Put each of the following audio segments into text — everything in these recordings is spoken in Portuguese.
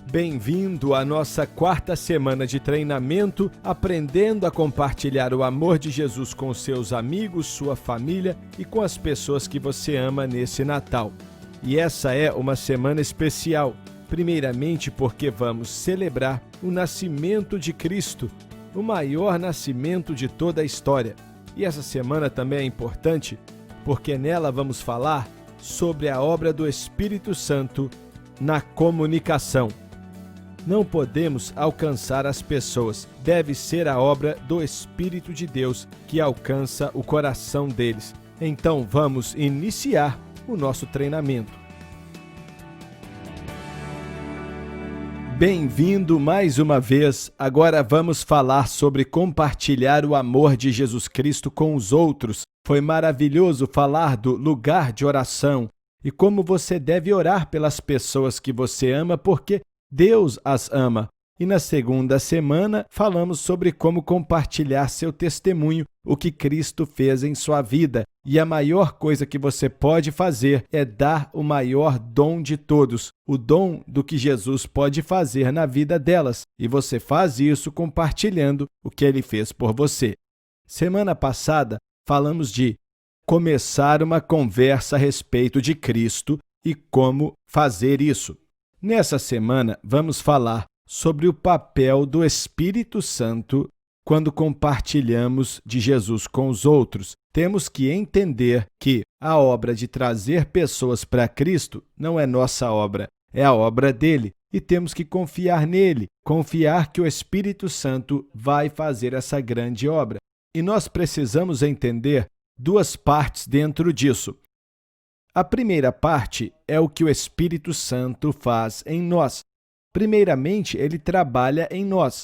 Bem-vindo à nossa quarta semana de treinamento, aprendendo a compartilhar o amor de Jesus com seus amigos, sua família e com as pessoas que você ama nesse Natal. E essa é uma semana especial, primeiramente porque vamos celebrar o nascimento de Cristo, o maior nascimento de toda a história. E essa semana também é importante porque nela vamos falar sobre a obra do Espírito Santo na comunicação. Não podemos alcançar as pessoas. Deve ser a obra do Espírito de Deus que alcança o coração deles. Então vamos iniciar o nosso treinamento. Bem-vindo mais uma vez. Agora vamos falar sobre compartilhar o amor de Jesus Cristo com os outros. Foi maravilhoso falar do lugar de oração e como você deve orar pelas pessoas que você ama, porque Deus as ama. E na segunda semana, falamos sobre como compartilhar seu testemunho, o que Cristo fez em sua vida. E a maior coisa que você pode fazer é dar o maior dom de todos, o dom do que Jesus pode fazer na vida delas. E você faz isso compartilhando o que ele fez por você. Semana passada, falamos de começar uma conversa a respeito de Cristo e como fazer isso. Nessa semana, vamos falar sobre o papel do Espírito Santo quando compartilhamos de Jesus com os outros. Temos que entender que a obra de trazer pessoas para Cristo não é nossa obra, é a obra dele. E temos que confiar nele, confiar que o Espírito Santo vai fazer essa grande obra. E nós precisamos entender duas partes dentro disso. A primeira parte é o que o Espírito Santo faz em nós. Primeiramente, ele trabalha em nós.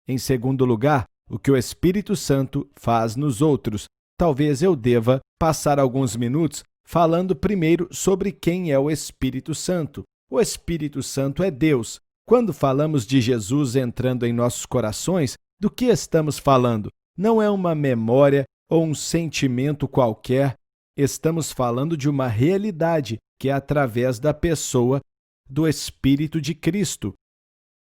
Em segundo lugar, o que o Espírito Santo faz nos outros. Talvez eu deva passar alguns minutos falando primeiro sobre quem é o Espírito Santo. O Espírito Santo é Deus. Quando falamos de Jesus entrando em nossos corações, do que estamos falando? Não é uma memória ou um sentimento qualquer. Estamos falando de uma realidade que é através da pessoa do Espírito de Cristo.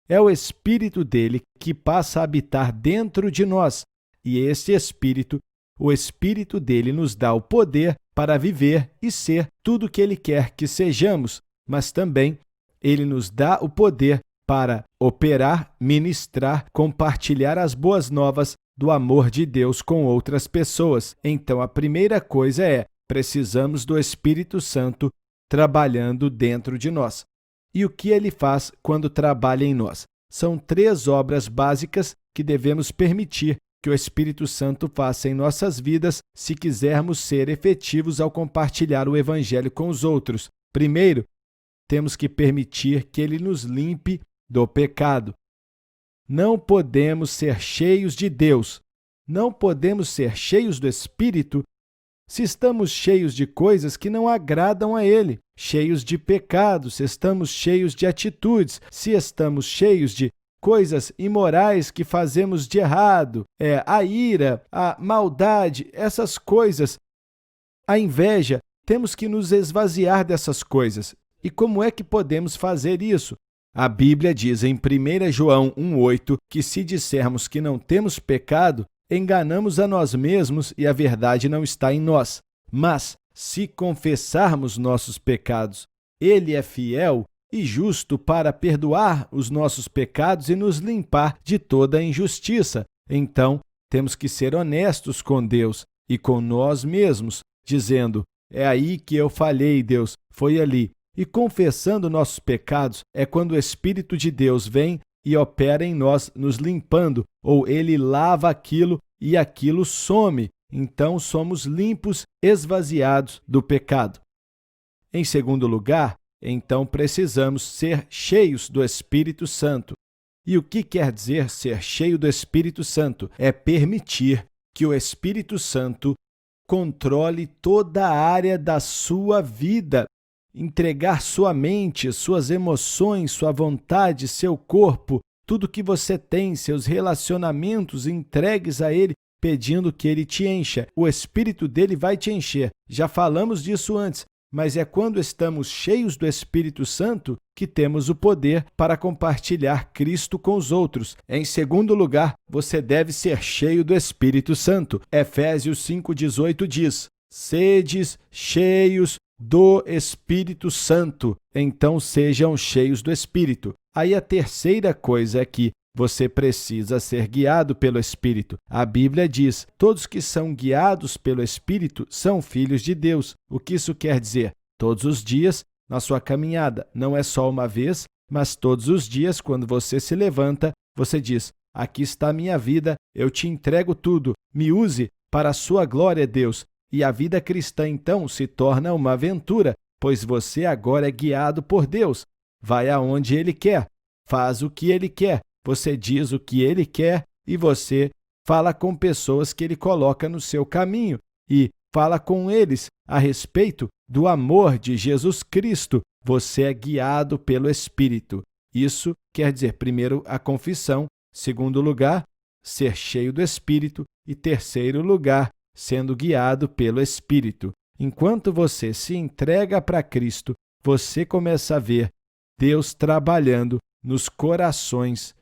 É o Espírito dele que passa a habitar dentro de nós. E esse Espírito, o Espírito dele nos dá o poder para viver e ser tudo o que ele quer que sejamos, mas também ele nos dá o poder para operar, ministrar, compartilhar as boas novas do amor de Deus com outras pessoas. Então, a primeira coisa é: precisamos do Espírito Santo trabalhando dentro de nós. E o que ele faz quando trabalha em nós? São 3 obras básicas que devemos permitir que o Espírito Santo faça em nossas vidas se quisermos ser efetivos ao compartilhar o Evangelho com os outros. Primeiro, temos que permitir que ele nos limpe do pecado. Não podemos ser cheios de Deus, não podemos ser cheios do Espírito se estamos cheios de coisas que não agradam a Ele, cheios de pecados, se estamos cheios de atitudes, se estamos cheios de coisas imorais que fazemos de errado, a ira, a maldade, essas coisas, a inveja, temos que nos esvaziar dessas coisas. E como é que podemos fazer isso? A Bíblia diz em 1 João 1,8 que se dissermos que não temos pecado, enganamos a nós mesmos e a verdade não está em nós. Mas, se confessarmos nossos pecados, ele é fiel e justo para perdoar os nossos pecados e nos limpar de toda a injustiça. Então, temos que ser honestos com Deus e com nós mesmos, dizendo: é aí que eu falhei, Deus, foi ali. E confessando nossos pecados é quando o Espírito de Deus vem e opera em nós, nos limpando, ou ele lava aquilo e aquilo some. Então, somos limpos, esvaziados do pecado. Em segundo lugar, então precisamos ser cheios do Espírito Santo. E o que quer dizer ser cheio do Espírito Santo? É permitir que o Espírito Santo controle toda a área da sua vida. Entregar sua mente, suas emoções, sua vontade, seu corpo, tudo que você tem, seus relacionamentos entregues a Ele, pedindo que Ele te encha. O Espírito dele vai te encher. Já falamos disso antes. mas é quando estamos cheios do Espírito Santo que temos o poder para compartilhar Cristo com os outros. Em segundo lugar, você deve ser cheio do Espírito Santo. Efésios 5,18 diz: sedes cheios do Espírito Santo, então sejam cheios do Espírito. Aí a terceira coisa é que você precisa ser guiado pelo Espírito. A Bíblia diz: todos que são guiados pelo Espírito são filhos de Deus. O que isso quer dizer? Todos os dias, na sua caminhada, não é só uma vez, mas todos os dias, quando você se levanta, você diz: aqui está a minha vida, eu te entrego tudo, me use para a sua glória, Deus. E a vida cristã, então, se torna uma aventura, pois você agora é guiado por Deus. Vai aonde Ele quer, faz o que Ele quer. Você diz o que Ele quer e você fala com pessoas que Ele coloca no seu caminho e fala com eles a respeito do amor de Jesus Cristo. Você é guiado pelo Espírito. Isso quer dizer, primeiro, a confissão, segundo lugar, ser cheio do Espírito e terceiro lugar, sendo guiado pelo Espírito. Enquanto você se entrega para Cristo, você começa a ver Deus trabalhando nos corações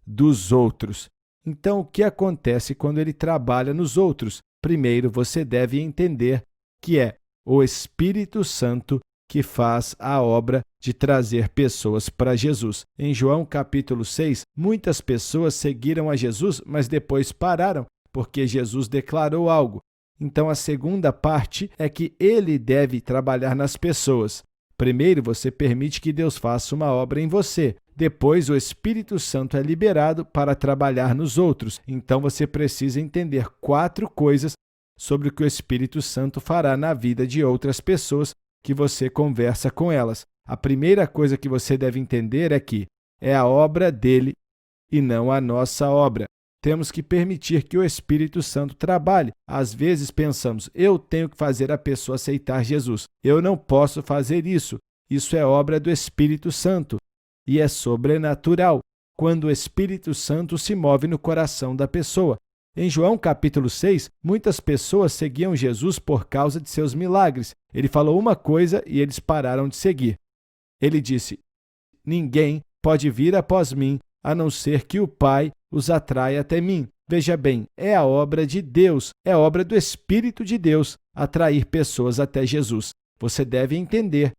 dos outros. Então, o que acontece quando Ele trabalha nos outros? Primeiro, você deve entender que é o Espírito Santo que faz a obra de trazer pessoas para Jesus. Em João capítulo 6, muitas pessoas seguiram a Jesus, mas depois pararam, porque Jesus declarou algo. Então, a segunda parte é que Ele deve trabalhar nas pessoas. Primeiro, você permite que Deus faça uma obra em você. Depois, o Espírito Santo é liberado para trabalhar nos outros. Então, você precisa entender 4 coisas sobre o que o Espírito Santo fará na vida de outras pessoas que você conversa com elas. A primeira coisa que você deve entender é que é a obra dele e não a nossa obra. Temos que permitir que o Espírito Santo trabalhe. Às vezes pensamos: eu tenho que fazer a pessoa aceitar Jesus. Eu não posso fazer isso. Isso é obra do Espírito Santo. E é sobrenatural quando o Espírito Santo se move no coração da pessoa. Em João capítulo 6, muitas pessoas seguiam Jesus por causa de seus milagres. Ele falou uma coisa e eles pararam de seguir. Ele disse: ninguém pode vir após mim, a não ser que o Pai os atraia até mim. Veja bem, é a obra de Deus, é a obra do Espírito de Deus atrair pessoas até Jesus. Você deve entender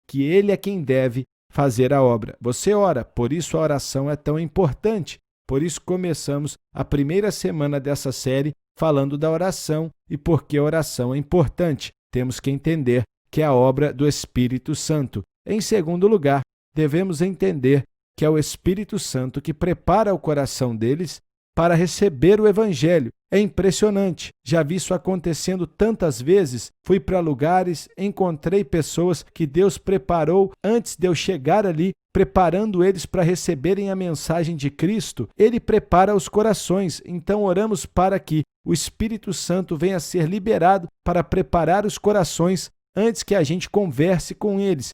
que Ele é quem deve fazer a obra. Você ora, por isso a oração é tão importante. Por isso começamos a primeira semana dessa série falando da oração e por que a oração é importante. Temos que entender que é a obra do Espírito Santo. Em segundo lugar, devemos entender que é o Espírito Santo que prepara o coração deles para receber o Evangelho. É impressionante. Já vi isso acontecendo tantas vezes. Fui para lugares, encontrei pessoas que Deus preparou antes de eu chegar ali, preparando eles para receberem a mensagem de Cristo. Ele prepara os corações. Então oramos para que o Espírito Santo venha a ser liberado para preparar os corações antes que a gente converse com eles.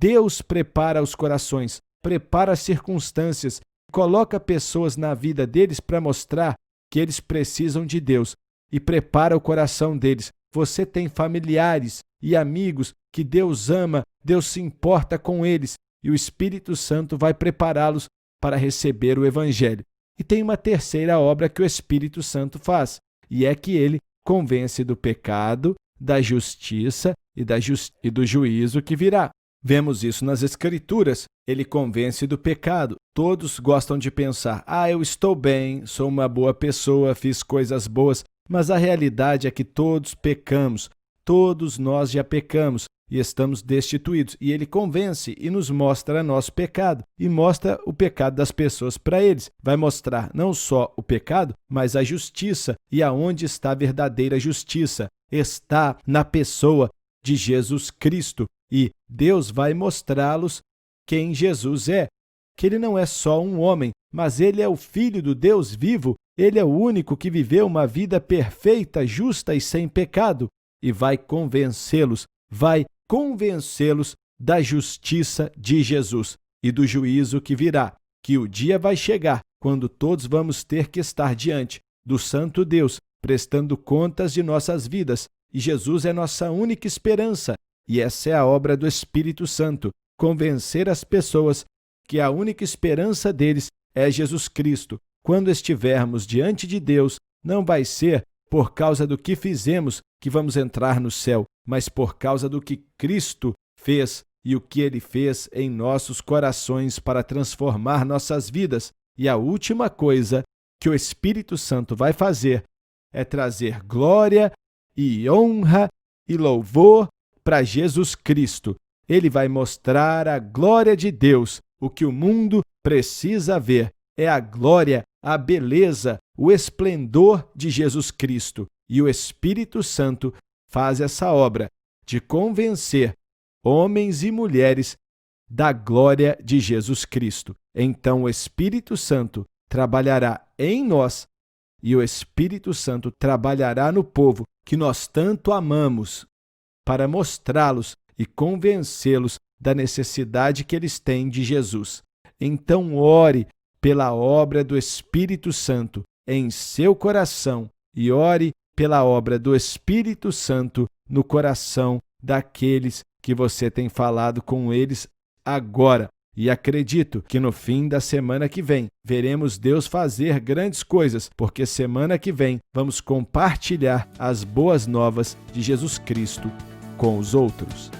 Deus prepara os corações, prepara as circunstâncias, coloca pessoas na vida deles para mostrar que eles precisam de Deus e prepara o coração deles. Você tem familiares e amigos que Deus ama, Deus se importa com eles e o Espírito Santo vai prepará-los para receber o Evangelho. E tem uma terceira obra que o Espírito Santo faz, e é que ele convence do pecado, da justiça e do juízo que virá. Vemos isso nas Escrituras. Ele convence do pecado. Todos gostam de pensar: eu estou bem, sou uma boa pessoa, fiz coisas boas. Mas a realidade é que todos pecamos. Todos nós já pecamos e estamos destituídos. E ele convence e nos mostra nosso pecado. E mostra o pecado das pessoas para eles. Vai mostrar não só o pecado, mas a justiça. E aonde está a verdadeira justiça? Está na pessoa de Jesus Cristo. E Deus vai mostrá-los quem Jesus é, que ele não é só um homem, mas ele é o Filho do Deus vivo, ele é o único que viveu uma vida perfeita, justa e sem pecado, e vai convencê-los da justiça de Jesus e do juízo que virá, que o dia vai chegar quando todos vamos ter que estar diante do Santo Deus, prestando contas de nossas vidas, e Jesus é nossa única esperança. E essa é a obra do Espírito Santo, convencer as pessoas que a única esperança deles é Jesus Cristo. Quando estivermos diante de Deus, não vai ser por causa do que fizemos que vamos entrar no céu, mas por causa do que Cristo fez e o que Ele fez em nossos corações para transformar nossas vidas. E a última coisa que o Espírito Santo vai fazer é trazer glória e honra e louvor para Jesus Cristo. Ele vai mostrar a glória de Deus. O que o mundo precisa ver é a glória, a beleza, o esplendor de Jesus Cristo. E o Espírito Santo faz essa obra de convencer homens e mulheres da glória de Jesus Cristo. Então o Espírito Santo trabalhará em nós e o Espírito Santo trabalhará no povo que nós tanto amamos para mostrá-los e convencê-los da necessidade que eles têm de Jesus. Então ore pela obra do Espírito Santo em seu coração e ore pela obra do Espírito Santo no coração daqueles que você tem falado com eles agora. E acredito que no fim da semana que vem veremos Deus fazer grandes coisas, porque semana que vem vamos compartilhar as boas novas de Jesus Cristo com os outros.